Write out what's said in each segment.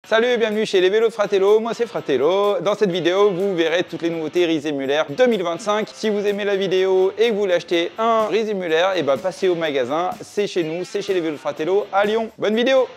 Salut et bienvenue chez les vélos Fratello, moi c'est Fratello. Dans cette vidéo, vous verrez toutes les nouveautés Rise & Müller 2025. Si vous aimez la vidéo et que vous voulez acheter un Rise & Müller, et ben passez au magasin, c'est chez nous, c'est chez les vélos Fratello à Lyon. Bonne vidéo!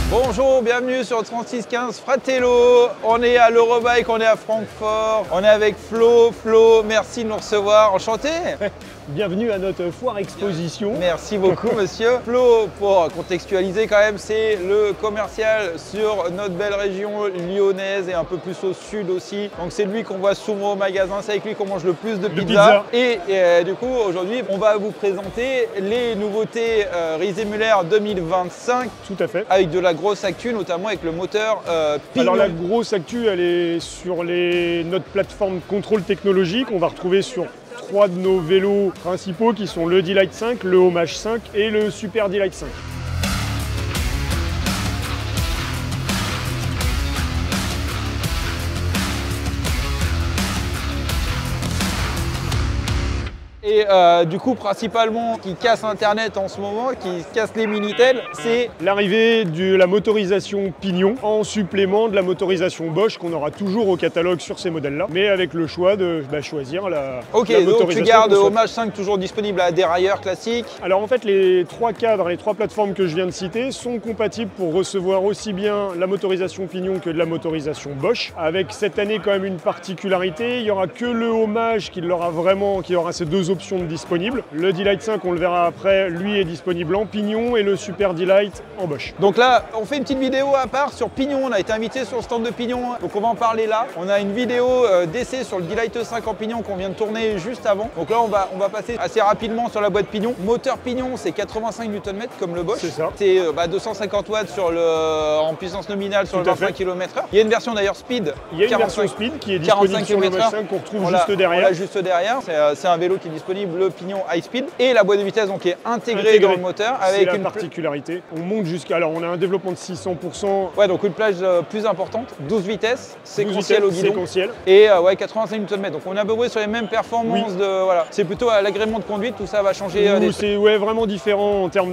Bonjour, bienvenue sur 3615 Fratello. On est à l'Eurobike, on est à Francfort, on est avec Flo. Flo, merci de nous recevoir, enchanté. Bienvenue à notre foire exposition. Merci beaucoup monsieur. Flo, pour contextualiser quand même, c'est le commercial sur notre belle région lyonnaise et un peu plus au sud aussi. Donc c'est lui qu'on voit souvent au magasin, c'est avec lui qu'on mange le plus de pizza. Et du coup aujourd'hui on va vous présenter les nouveautés Rise & Müller 2025. Tout à fait. Avec de la grosse actu, notamment avec le moteur Pignon. Alors la grosse actu, elle est sur notre plateforme contrôle technologique. On va retrouver sur 3 de nos vélos principaux qui sont le D-Lite 5, le Homage 5 et le Super D-Lite 5. Et du coup, principalement, qui casse Internet en ce moment, qui casse les Minitel, c'est l'arrivée de la motorisation Pignon en supplément de la motorisation Bosch qu'on aura toujours au catalogue sur ces modèles-là, mais avec le choix de choisir la motorisation. Donc tu gardes Homage 5 toujours disponible à dérailleur classique. Alors en fait, les 3 cadres, les 3 plateformes que je viens de citer sont compatibles pour recevoir aussi bien la motorisation Pignon que de la motorisation Bosch. Avec cette année quand même une particularité, il n'y aura que le Homage qui aura ces deux options disponibles. Le D-Lite 5, on le verra après, lui est disponible en Pignon et le Super D-Lite en Bosch. Donc là, on fait une petite vidéo à part sur Pignon. On a été invité sur le stand de Pignon, donc on va en parler là. On a une vidéo d'essai sur le D-Lite 5 en Pignon qu'on vient de tourner juste avant. Donc là, on va passer assez rapidement sur la boîte Pignon. Moteur Pignon, c'est 85 Nm comme le Bosch. C'est ça. C'est 250 watts en puissance nominale sur le 25 km/h. Il y a une version d'ailleurs Speed. Il y a une version Speed qui est disponible sur le Homage 5 qu'on retrouve juste derrière. Voilà, juste derrière. C'est un vélo qui est disponible, le Pignon High Speed, et la boîte de vitesse donc qui est intégrée dans le moteur avec une particularité. On monte jusqu'à, alors on a un développement de 600%. Ouais, donc une plage plus importante, 12 vitesses, séquentiel au guidon. Séquentiel. Et 85 Nm. Donc on est à peu près sur les mêmes performances. Oui. Voilà. C'est plutôt à l'agrément de conduite, tout ça va changer. C'est vraiment différent en termes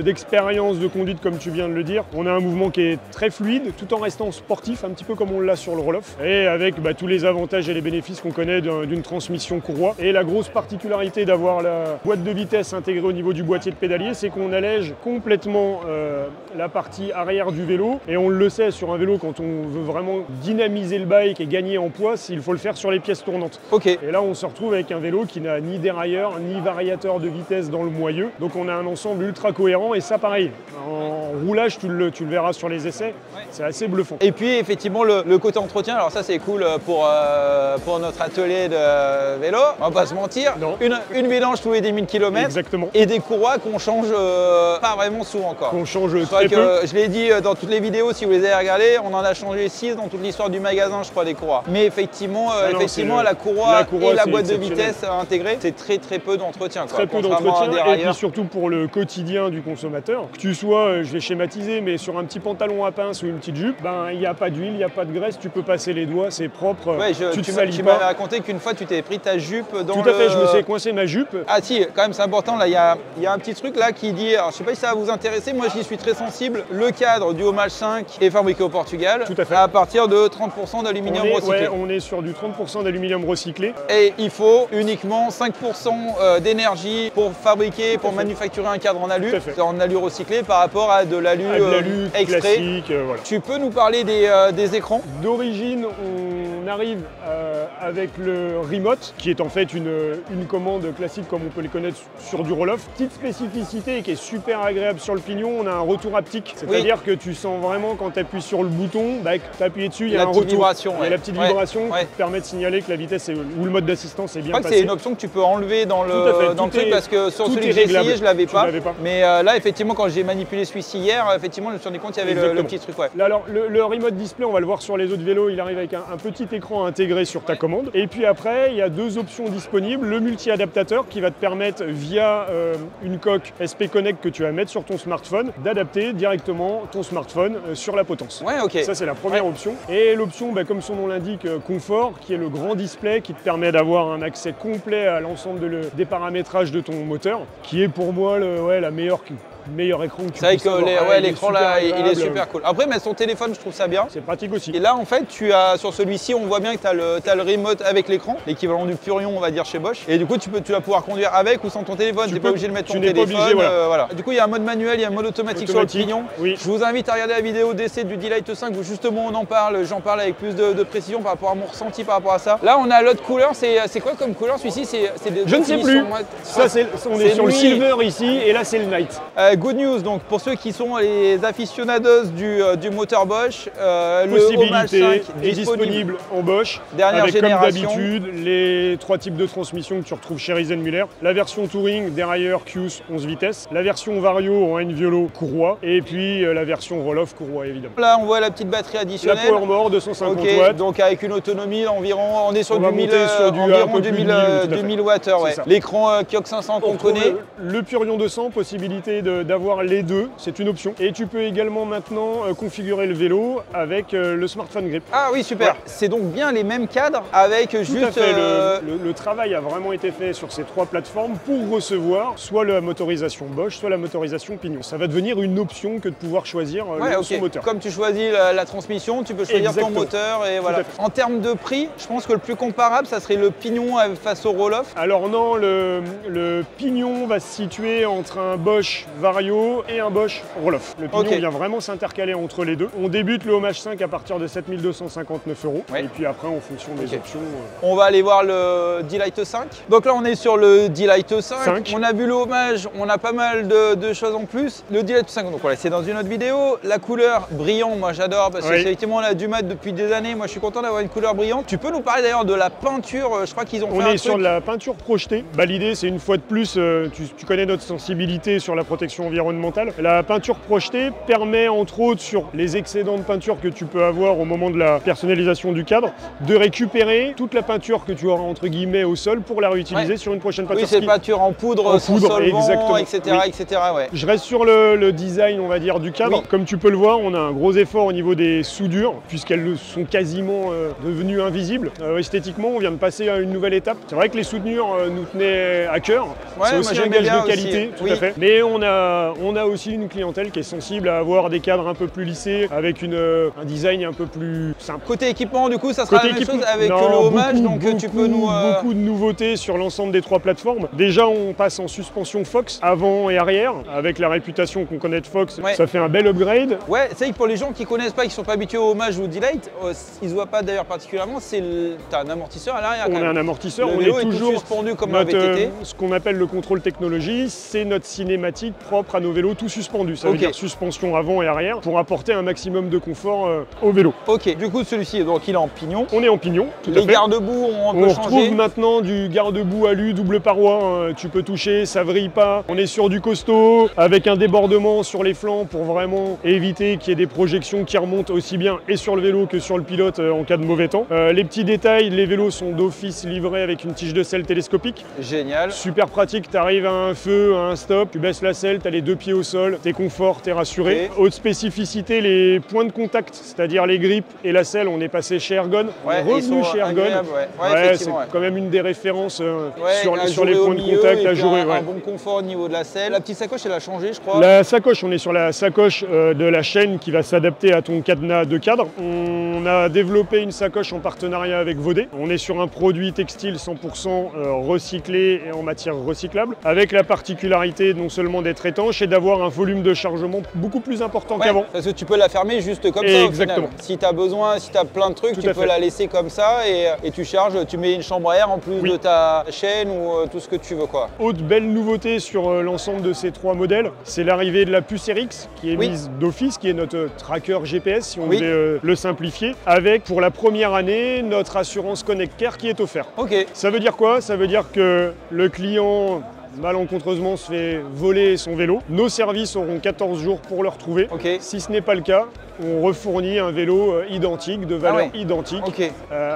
d'expérience de conduite, comme tu viens de le dire. On a un mouvement qui est très fluide, tout en restant sportif, un petit peu comme on l'a sur le Roll-Off, et avec tous les avantages et les bénéfices qu'on connaît d'une transmission courroie. Et la grosse particularité d'avoir la boîte de vitesse intégrée au niveau du boîtier de pédalier, c'est qu'on allège complètement la partie arrière du vélo. Et on le sait, sur un vélo, quand on veut vraiment dynamiser le bike et gagner en poids, il faut le faire sur les pièces tournantes. Okay. Et là, on se retrouve avec un vélo qui n'a ni dérailleur, ni variateur de vitesse dans le moyeu. Donc on a un ensemble ultra cohérent, et ça pareil, en roulage, tu le verras sur les essais, ouais. C'est assez bluffant. Et puis effectivement, le côté entretien, alors ça c'est cool pour notre atelier de vélo, on va pas se mentir. Non. Une vidange tous les 10 000 km. Exactement. Et des courroies qu'on change pas vraiment souvent encore. Qu'on change très peu. Je l'ai dit dans toutes les vidéos, si vous les avez regardées, on en a changé 6 dans toute l'histoire du magasin, je crois, des courroies. Mais effectivement, la courroie et la boîte de vitesse intégrée, c'est très peu d'entretien. Très peu d'entretien, et puis surtout pour le quotidien du consommateur. Que tu sois, je vais schématiser, mais sur un petit pantalon à pince ou une petite jupe, il n'y a pas d'huile, il n'y a pas de graisse, tu peux passer les doigts, c'est propre. Ouais, tu m'avais raconté qu'une fois tu t'es pris ta jupe dans Tout à fait, je me suis coincé ma jupe. Ah si, quand même c'est important, là il y a un petit truc là qui dit, alors je sais pas si ça va vous intéresser, moi j'y suis très sensible, le cadre du Homage 5 est fabriqué au Portugal. Tout à fait. À partir de 30% d'aluminium recyclé. Ouais, on est sur du 30% d'aluminium recyclé. Et il faut uniquement 5% d'énergie pour fabriquer, pour manufacturer un cadre en alu recyclé par rapport à de l'alu extrait. Classique, voilà. Tu peux nous parler des écrans? D'origine, on arrive avec le Remote, qui est en fait une commande classique comme on peut les connaître sur du Roll-Off. Petite spécificité qui est super agréable sur le Pignon, on a un retour haptique. C'est-à-dire que tu sens vraiment quand tu appuies sur le bouton, tu appuies dessus, il y a un retour. Vibration, il y a la petite vibration qui te permet de signaler que la vitesse ou le mode d'assistance est bien passé. C'est une option que tu peux enlever dans le truc, parce que sur celui que j'ai essayé, je l'avais pas. Mais là, effectivement, quand j'ai manipulé celui-ci hier, effectivement, je me suis rendu compte qu'il y avait le petit truc. Ouais. Là, alors, le Remote Display, on va le voir sur les autres vélos, il arrive avec un petit écran intégré sur ta commande. Et puis après, il y a deux options disponibles. Le multi-adaptateur qui va te permettre, via une coque SP Connect que tu vas mettre sur ton smartphone, d'adapter directement ton smartphone sur la potence. Ouais, ok. Ça, c'est la première option. Et l'option, comme son nom l'indique, confort, qui est le grand display qui te permet d'avoir un accès complet à l'ensemble des paramétrages de ton moteur, qui est pour moi la meilleur écran que tu puisses avoir. C'est vrai que l'écran là, il est agréable. super cool. Après, mettre son téléphone, je trouve ça bien. C'est pratique aussi. Et là, en fait, tu as sur celui-ci, on voit bien que tu as le remote avec l'écran, l'équivalent du Purion, on va dire, chez Bosch. Et du coup, tu vas pouvoir conduire avec ou sans ton téléphone. Tu n'es pas obligé de mettre ton téléphone. Obligé, voilà. Du coup, il y a un mode manuel, il y a un mode automatique sur le pignon. Oui. Je vous invite à regarder la vidéo d'essai du D-Lite 5 où justement on en parle. J'en parle avec plus de précision par rapport à mon ressenti par rapport à ça. Là, on a l'autre couleur. C'est quoi comme couleur celui-ci? Je ne sais plus. Ça, on est sur le silver ici et là, c'est le night. Good news, donc pour ceux qui sont les aficionados du moteur Bosch, le Homage 5 est disponible en Bosch, dernière avec génération. Comme d'habitude les trois types de transmission que tu retrouves chez Riesenmüller. La version Touring, dérailleur Qs 11 vitesses, la version Vario en N-Violo courroie, et puis la version Roll-Off courroie évidemment. Là on voit la petite batterie additionnelle. La PowerMore 250 watts. Donc avec une autonomie d'environ, on est sur du 1000 watts. Ouais. L'écran Kiox 500 qu'on connaît. Le Purion 200, possibilité d'avoir les deux, c'est une option. Et tu peux également maintenant configurer le vélo avec le smartphone grip. Ah oui, super. Ouais. C'est donc bien les mêmes cadres avec Tout juste... à fait. Le travail a vraiment été fait sur ces trois plateformes pour recevoir soit la motorisation Bosch, soit la motorisation Pignon. Ça va devenir une option que de pouvoir choisir son moteur. Comme tu choisis la transmission, tu peux choisir ton moteur et voilà. En termes de prix, je pense que le plus comparable, ça serait le Pignon face au Roll-Off. Alors non, le Pignon va se situer entre un Bosch Vario et un Bosch Roll-Off. Le Pignon vient vraiment s'intercaler entre les deux. On débute le Homage 5 à partir de 7 259 €. Et puis après, en fonction des options... On va aller voir le D-Lite 5. Donc là, on est sur le D-Lite 5. On a vu le Homage, on a pas mal de choses en plus. Le D-Lite 5, donc voilà, c'est dans une autre vidéo. La couleur brillant, moi j'adore parce que effectivement, on a du mat depuis des années. Moi, je suis content d'avoir une couleur brillante. Tu peux nous parler d'ailleurs de la peinture? Je crois qu'ils ont fait un truc. On est sur de la peinture projetée. L'idée, c'est une fois de plus, tu connais notre sensibilité sur la protection environnementale. La peinture projetée permet, entre autres, sur les excédents de peinture que tu peux avoir au moment de la personnalisation du cadre, de récupérer toute la peinture que tu auras entre guillemets au sol pour la réutiliser sur une prochaine peinture. Oui, c'est peinture en poudre, sans solvant, etc. Ouais. Je reste sur le design, on va dire, du cadre. Comme tu peux le voir, on a un gros effort au niveau des soudures, puisqu'elles sont quasiment devenues invisibles. Esthétiquement, on vient de passer à une nouvelle étape. C'est vrai que les soudures nous tenaient à cœur. C'est aussi un gage de qualité, tout à fait. Mais on a aussi une clientèle qui est sensible à avoir des cadres un peu plus lissés, avec un design un peu plus simple. Côté équipement, du coup, ça sera la même chose avec le Homage, donc tu peux nous... Beaucoup de nouveautés sur l'ensemble des trois plateformes. Déjà, on passe en suspension Fox, avant et arrière, avec la réputation qu'on connaît de Fox, ça fait un bel upgrade. Ouais, c'est vrai que pour les gens qui connaissent pas, qui sont pas habitués au Homage ou au D-Lite, ils se voient pas d'ailleurs particulièrement, t'as un amortisseur à l'arrière. On a un amortisseur, on est toujours suspendu comme un VTT. Ce qu'on appelle le contrôle technologie, c'est notre cinématique propre à nos vélos tout suspendus. Ça veut dire suspension avant et arrière pour apporter un maximum de confort au vélo. Ok, du coup celui-ci, donc il est en pignon. On est en pignon, tout à fait. Les garde-boue ont un peu changé. On retrouve maintenant du garde-boue alu double paroi, tu peux toucher, ça vrille pas. On est sur du costaud, avec un débordement sur les flancs pour vraiment éviter qu'il y ait des projections qui remontent aussi bien et sur le vélo que sur le pilote en cas de mauvais temps. Les petits détails, les vélos sont d'office livrés avec une tige de selle télescopique. Génial. Super pratique, tu arrives à un feu, à un stop, tu baisses la selle, tu as les deux pieds au sol, t'es confort, t'es rassuré. Autre spécificité, les points de contact, c'est-à-dire les grippes et la selle, on est passé chez Ergon. On est revenu chez Ergon. C'est quand même une des références sur les points de contact à jouer. Un bon confort au niveau de la selle. La petite sacoche, elle a changé, je crois. La sacoche, on est sur la sacoche de la chaîne qui va s'adapter à ton cadenas de cadre. On a développé une sacoche en partenariat avec Vodé. On est sur un produit textile 100% recyclé et en matière recyclable, avec la particularité non seulement d'être étanche et d'avoir un volume de chargement beaucoup plus important qu'avant. Parce que tu peux la fermer juste comme ça. Exactement. Si tu as besoin, si tu as plein de trucs, tu peux la laisser comme ça et tu charges, tu mets une chambre à air en plus de ta chaîne ou tout ce que tu veux, quoi. Autre belle nouveauté sur l'ensemble de ces trois modèles, c'est l'arrivée de la puce RX qui est mise d'office, qui est notre tracker GPS si on voulait le simplifier, avec pour la première année notre assurance Connect Care qui est offerte. Ça veut dire quoi? Ça veut dire que le client malencontreusement se fait voler son vélo, nos services auront 14 jours pour le retrouver. Ok. Si ce n'est pas le cas, on refournit un vélo identique, de valeur identique, Ok.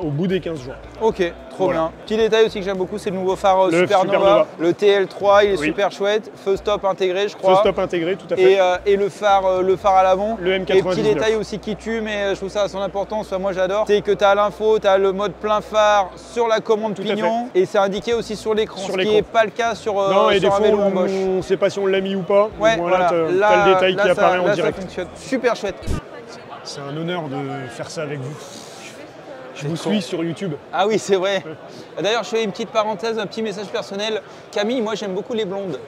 au bout des 15 jours. Ok, trop Voilà. bien. Petit détail aussi que j'aime beaucoup, c'est le nouveau phare Le Supernova. Supernova. Le TL3, il est Oui. super chouette. Feu stop intégré, je crois. Feu stop intégré, tout à fait. Et le phare à l'avant. Le Et M99. petit détail aussi qui tue, mais je trouve ça à son importance, enfin, moi j'adore, c'est que tu as l'info, tu as le mode plein phare sur la commande Tout à pignon et c'est indiqué aussi sur l'écran, Sur ce qui l'écran. n'est pas le cas sur, Non, et des sur un fois, vélo en Bosch. on ne sait pas si on l'a mis ou pas. Ouais, Au moins, voilà. là, t'as le détail qui apparaît en là, direct. ça fonctionne. Super chouette. C'est un honneur de faire ça avec vous. Je vous con. suis sur YouTube. Ah oui, c'est vrai. D'ailleurs, je fais une petite parenthèse, un petit message personnel. Camille, moi j'aime beaucoup les blondes.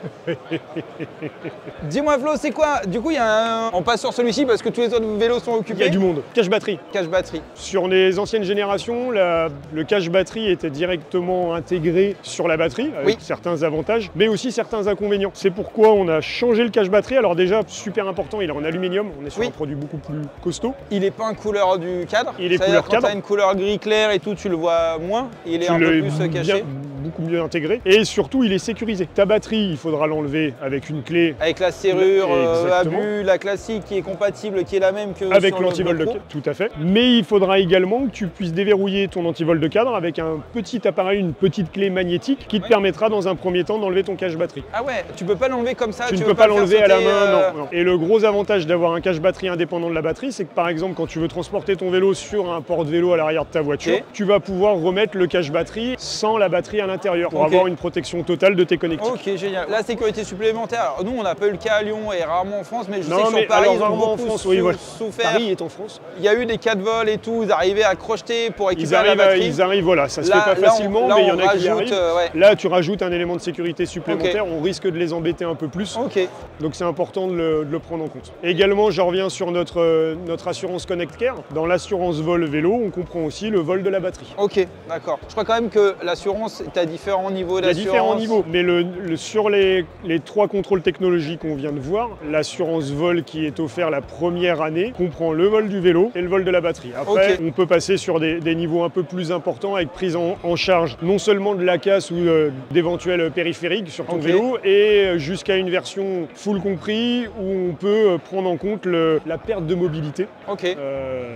Dis-moi Flo, c'est quoi? Du coup, il y a un... On passe sur celui-ci parce que tous les autres vélos sont Il occupés. y a du monde. Cache batterie. Cache batterie. Sur les anciennes générations, le cache batterie était directement intégré sur la batterie, avec Oui. certains avantages, mais aussi certains inconvénients. C'est pourquoi on a changé le cache batterie. Alors déjà, super important, il est en aluminium. On est sur Oui. un produit beaucoup plus costaud. Il est peint couleur du cadre. Il est C'est-à-dire couleur quand cadre. tu as une couleur gris clair et tout, tu le vois moins. Il est Tu un peu l'as plus caché. beaucoup mieux intégré. Et surtout, il est sécurisé. Ta batterie, il faudra l'enlever avec une clé. Avec la serrure Exactement. abus, la classique qui est compatible, qui est la même que Avec sur le l'antivol de Bloc cadre, tout à fait. Mais il faudra également que tu puisses déverrouiller ton antivol de cadre avec un petit appareil, une petite clé magnétique qui te Ouais. permettra dans un premier temps d'enlever ton cache batterie. Ah ouais, tu peux pas l'enlever comme ça. Tu ne veux peux pas le faire l'enlever à la sauter, main, non. Et le gros avantage d'avoir un cache batterie indépendant de la batterie, c'est que par exemple, quand tu veux transporter ton vélo sur un porte-vélo à l'arrière de ta voiture, Ok. tu vas pouvoir remettre le cache batterie sans la batterie à l'intérieur pour Ok. avoir une protection totale de tes connectiques. Ok, génial. La sécurité supplémentaire. Alors, nous, on n'a pas eu le cas à Lyon et rarement en France, mais je sais Non, que mais sur Paris, alors ils ont rarement en beaucoup France, oui, voilà. souffert. Paris est en France. Il y a eu des cas de vol et tout, ils arrivaient à crocheter pour récupérer la batterie. Ils arrivent, voilà, ça se Là- fait pas là, facilement, là, mais il y on en a qui y rajoute, arrivent. ouais. Là, tu rajoutes un élément de sécurité supplémentaire, on risque de les embêter un peu plus. Ok, Donc c'est important de le prendre en compte. Également, je reviens sur notre assurance Connect Care. Dans l'assurance vol vélo, on comprend aussi le vol de la batterie. ok, d'accord. Je crois quand même que l'assurance, tu as différents niveaux Il y a d'assurance. différents niveaux, mais sur les 3 contrôles technologiques qu'on vient de voir, l'assurance vol qui est offert la première année comprend le vol du vélo et le vol de la batterie. Après, Ok. on peut passer sur des niveaux un peu plus importants avec prise en charge non seulement de la casse ou d'éventuels périphériques sur ton Ok. vélo, et jusqu'à une version full compris où on peut prendre en compte la perte de mobilité Ok.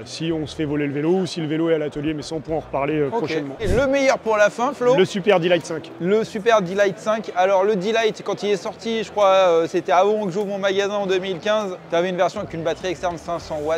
si on se fait voler le vélo ou si le vélo est à l'atelier, mais ça on pourra en reparler Ok. prochainement. Et le meilleur pour la fin, Flo, Le Super D-Lite 5. le Super D-Lite 5. Alors le D-Lite, quand il est sorti, je crois, c'était avant que j'ouvre mon magasin en 2015, tu avais une version avec une batterie externe 500 Wh.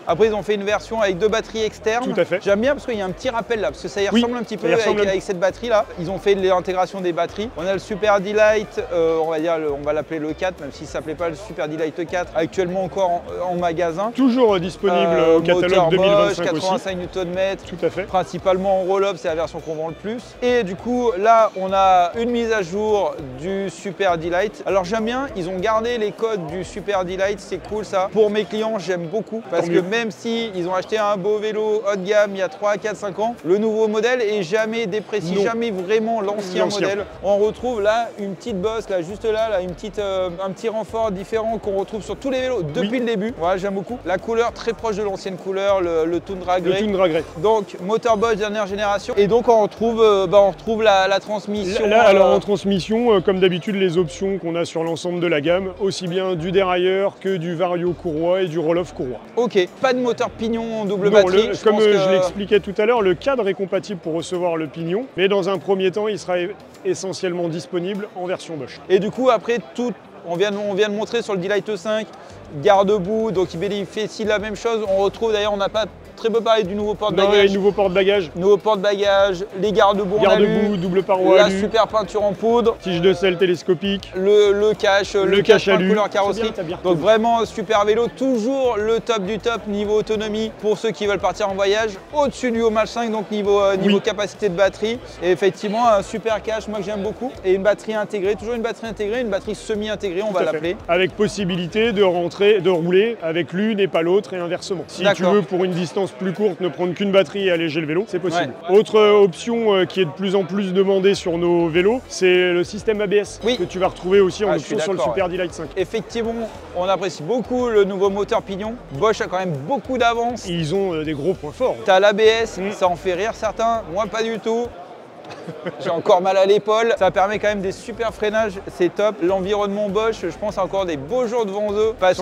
Après, ils ont fait une version avec 2 batteries externes. Tout à fait. J'aime bien parce qu'il y a un petit rappel là, parce que ça y Oui, ressemble un petit ça peu y ressemble avec cette batterie là. Ils ont fait l'intégration des batteries. On a le Super D-Lite, on va dire, on va l'appeler le 4, même s'il ne s'appelait pas le Super D-Lite 4, actuellement encore en magasin. Toujours disponible au catalogue Moteur 2025 Bosch, aussi. 85 Nm. Tout à fait. Principalement en roll-up, c'est la version qu'on vend le plus. Et du coup, là, on a une mise à jour du Super D-Lite. Alors j'aime bien, ils ont gardé les codes du Super D-Lite, c'est cool ça. Pour mes clients, j'aime beaucoup. Parce Tant que mieux. même si ils ont acheté un beau vélo haut de gamme il y a 3, 4, 5 ans, le nouveau modèle est jamais déprécié, Non. jamais vraiment l'ancien L'ancien. modèle. On retrouve là une petite bosse, là, juste là, un petit renfort différent qu'on retrouve sur tous les vélos depuis le début. Voilà, j'aime beaucoup. La couleur très proche de l'ancienne couleur, le Tundra Le Grey. Tundra Grey. Donc moteur Bosch dernière génération. Et donc on retrouve la transmission. Là, alors en transmission, comme d'habitude, les options qu'on a sur l'ensemble de la gamme, aussi bien du dérailleur que du Vario courroie et du roll-off courroie. Ok, pas de moteur pignon double Non, batterie. comme pense que- je l'expliquais tout à l'heure, le cadre est compatible pour recevoir le pignon, mais dans un premier temps, il sera essentiellement disponible en version Bosch. Et du coup après tout, on vient de montrer sur le D-Lite 5, garde-boue, donc il bénéficie de la même chose. On retrouve d'ailleurs, on n'a pas très peu parlé du nouveau Non, il y a porte-bagages. un nouveau porte-bagages, Nouveau porte-bagages, les garde-boue en garde-boue, alu, double paroi la alu, super peinture en poudre, tige de selle télescopique, le cache peint alu. couleur C'est carrosserie. bien, t'as bien Donc retenu. vraiment super vélo, toujours le top du top niveau autonomie pour ceux qui veulent partir en voyage. Au-dessus du Mach 5, donc niveau Oui. capacité de batterie. Et effectivement un super cache, moi que j'aime beaucoup. Et une batterie intégrée, toujours une batterie semi-intégrée, on va Tout à fait. l'appeler. Avec possibilité de rouler avec l'une et pas l'autre et inversement. Si tu D'accord. veux pour une distance plus courte ne prendre qu'une batterie et alléger le vélo, c'est possible. Autre option qui est de plus en plus demandée sur nos vélos, c'est le système ABS Oui. que tu vas retrouver aussi en Ah, je suis option sur le d'accord, Super D-Lite 5. Effectivement, on apprécie beaucoup le nouveau moteur pignon. Bosch a quand même beaucoup d'avance. Ils ont des gros points forts. T'as l'ABS, Mm. ça en fait rire certains, moi pas du tout. J'ai encore mal à l'épaule. Ça permet quand même des super freinages, c'est top. L'environnement Bosch, je pense encore des beaux jours devant eux parce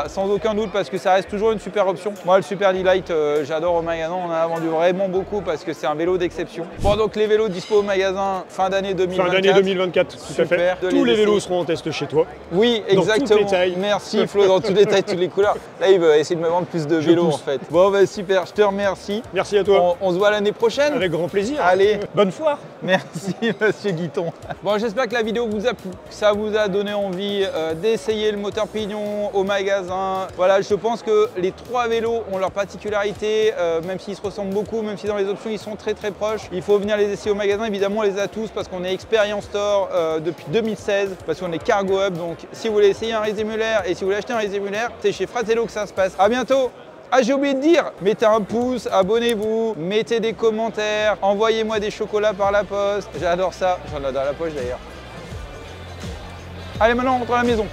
sans aucun doute parce que ça reste toujours une super option. Moi le Super D-Lite, j'adore au magasin, on en a vendu vraiment beaucoup parce que c'est un vélo d'exception. Bon donc les vélos dispo au magasin fin d'année 2024. Fin d'année 2024, tout à fait. Tous les vélos seront en test chez toi. Oui, exactement. Dans tous les tailles. Merci Flo, dans tous les tailles, toutes les couleurs. Là il veut essayer de me vendre plus de vélos en fait. Bon bah super, je te remercie. Merci à toi. On se voit l'année prochaine. Avec grand plaisir. Allez. Bonne foire. Merci Monsieur Guiton. Bon, j'espère que la vidéo vous a plu, que ça vous a donné envie d'essayer le moteur pignon au magasin. Voilà, je pense que les 3 vélos ont leur particularité, même s'ils se ressemblent beaucoup, même si dans les options ils sont très proches. Il faut venir les essayer au magasin, évidemment on les a tous parce qu'on est Experience Store depuis 2016, parce qu'on est Cargo Hub. Donc si vous voulez essayer un Résémulaire et si vous voulez acheter un Résémulaire, c'est chez Fratello que ça se passe. À bientôt. Ah, j'ai oublié de dire, mettez un pouce, abonnez-vous, mettez des commentaires, envoyez-moi des chocolats par la poste. J'adore ça, j'en ai dans la poche d'ailleurs. Allez, maintenant on rentre à la maison.